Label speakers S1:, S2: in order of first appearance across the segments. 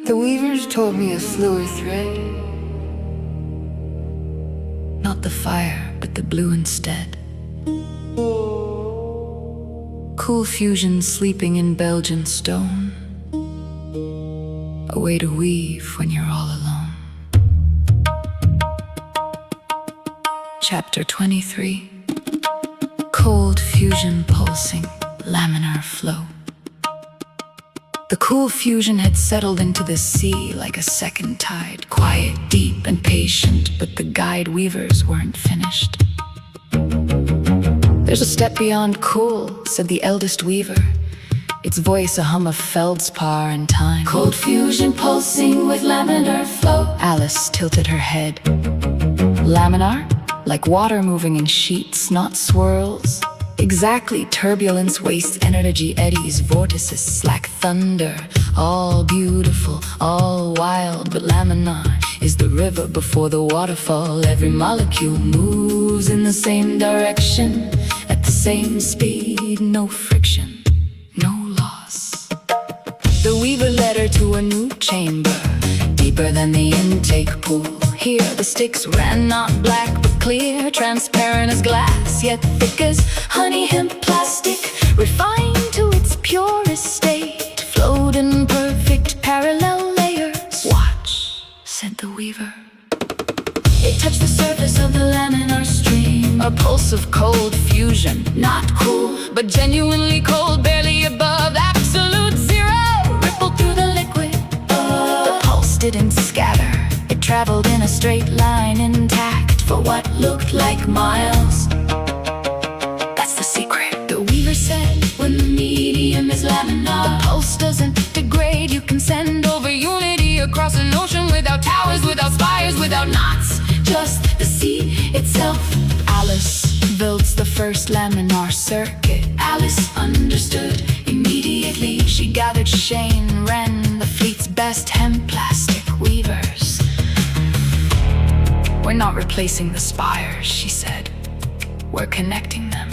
S1: The weavers told me a slower thread. Not the fire, but the blue instead. Cool fusion sleeping in Belgian stone. A way to weave when you're all alone. Chapter 23. Cold fusion pulsing, laminar flow. The cool fusion had settled into the sea like a second tide, quiet, deep, and patient, but the guide weavers weren't finished. There's a step beyond cool, said the eldest weaver, its voice a hum of feldspar and time. Cold fusion pulsing with laminar flow. Alice tilted her head. Laminar? Like water moving in sheets, not swirls. Exactly, turbulence, waste energy, eddies, vortices, slack thunder. All beautiful, all wild, but laminar is the river before the waterfall. Every molecule moves in the same direction, at the same speed, no friction, no loss. The weaver led her to a new chamber, deeper than the intake pool. Here the sticks ran not black but clear, transparent as glass, yet thick as honey hemp plastic, refined to its purest state, flowed in perfect parallel layers. Watch, said the weaver. It touched the surface of the laminar stream, a pulse of cold fusion, not cool, but genuinely cold, barely above absolute zero. Rippled through the liquid, the pulse didn't scatter. It traveled in a straight line, intact for what looked like miles. That's the secret, the weaver said, when the medium is laminar. The pulse doesn't degrade, you can send over unity across an ocean without towers, without spires, without knots, just the sea itself. Alice builds the first laminar circuit. Alice understood immediately. She gathered Shane, Wren, the fleet's best hemp plastic weavers. We're not replacing the spires, she said. We're connecting them.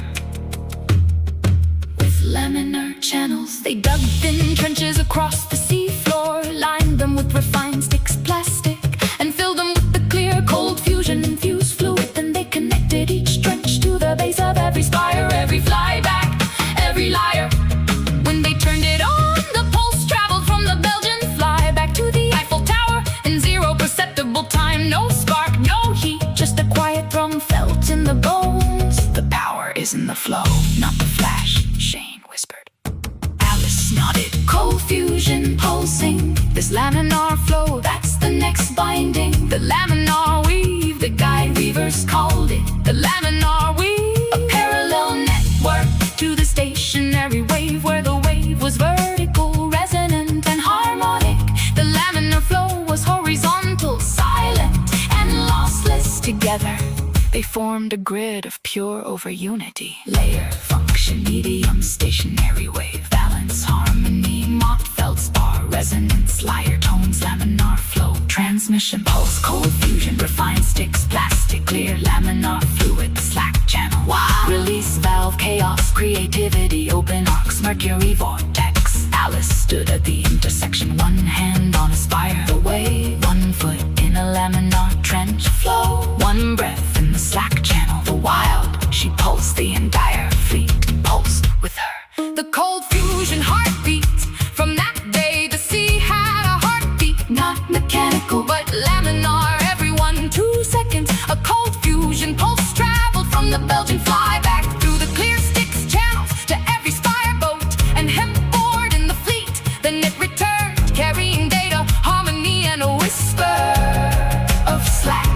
S1: With laminar channels, they dug thin trenches across the seafloor, lined them with refined sticks plastic, and filled them with the clear, cold fusion-infused fluid. Then they connected each trench to the base of every spire, every flyback, every lyre. When they turned it on, the pulse traveled from the Belgian flyback to the Eiffel Tower in zero perceptible time. No spark, no heat, just a quiet thrum felt in the bones. The power is in the flow, not the flash, Shane whispered. Alice nodded. Cold fusion pulsing, this laminar flow, that's the next binding. The laminar weave, the guide weavers called it. The laminar weave, a parallel network to the stationary wave, where the wave was vertical, resonant, and harmonic. The laminar flow was horizontal, silent, and lossless. Together they formed a grid of pure over unity. Layer, function, medium, stationary wave, balance, harmony, mock, feldspar, resonance, lyre, tones, laminar flow, transmission, pulse, cold fusion, refined sticks, plastic, clear, laminar fluid, slack channel. Wow. Release valve, chaos, creativity, open arcs, mercury vortex. Alice stood at the intersection, one hand on a spire away, 1 foot in a laminar trench flow, one breath in the slack channel. The wild, she pulsed the entire fleet, pulsed with her. The cold fusion heartbeat. From that day the sea had a heartbeat, not mechanical but laminar. Everyone 2 seconds, a cold fusion pulse traveled from the Belgian flyback through the clear sticks channels to every spire boat and hemp board in the fleet. Then it returned, carrying data, harmony, and a whisper of slack.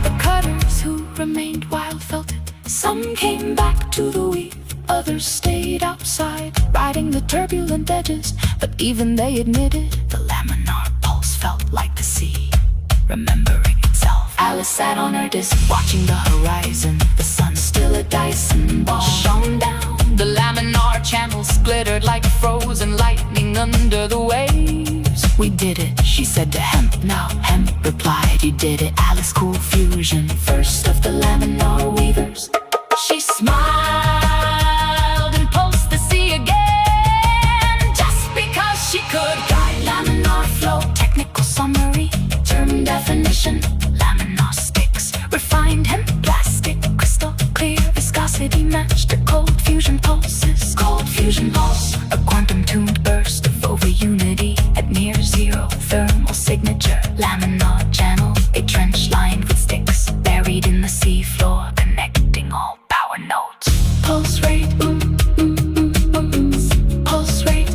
S1: The cutters who remained wild felt it. Some came back to the weave, others stayed outside, riding the turbulent edges, but even they admitted the laminar pulse felt like the sea, remembering itself. Alice sat on her disc, watching the horizon. The sun, still a Dyson ball, shone down. The laminar channels glittered like frozen lightning under the waves. We did it, she said to hemp. Now hemp replied, you did it. Alice, cool fusion, first of the laminar weavers. She smiled and pulsed the sea again, just because she could. Guide laminar flow, fusion pulse, a quantum-tuned burst of over-unity at near zero thermal signature. Laminar channel, a trench lined with sticks buried in the seafloor, connecting all power nodes. Pulse rate, pulse rate,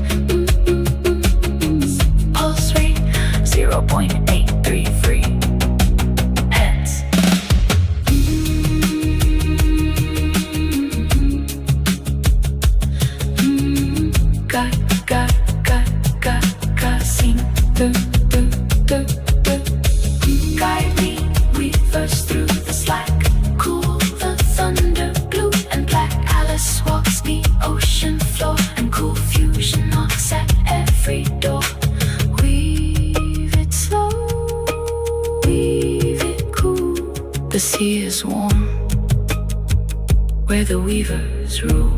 S1: pulse rate, 0.833 hertz. Sing, guide me, weavers through the slack, cool the thunder, blue and black. Alice walks the ocean floor, and cool fusion knocks at every door. Weave it slow, weave it cool. The sea is warm, where the weavers rule.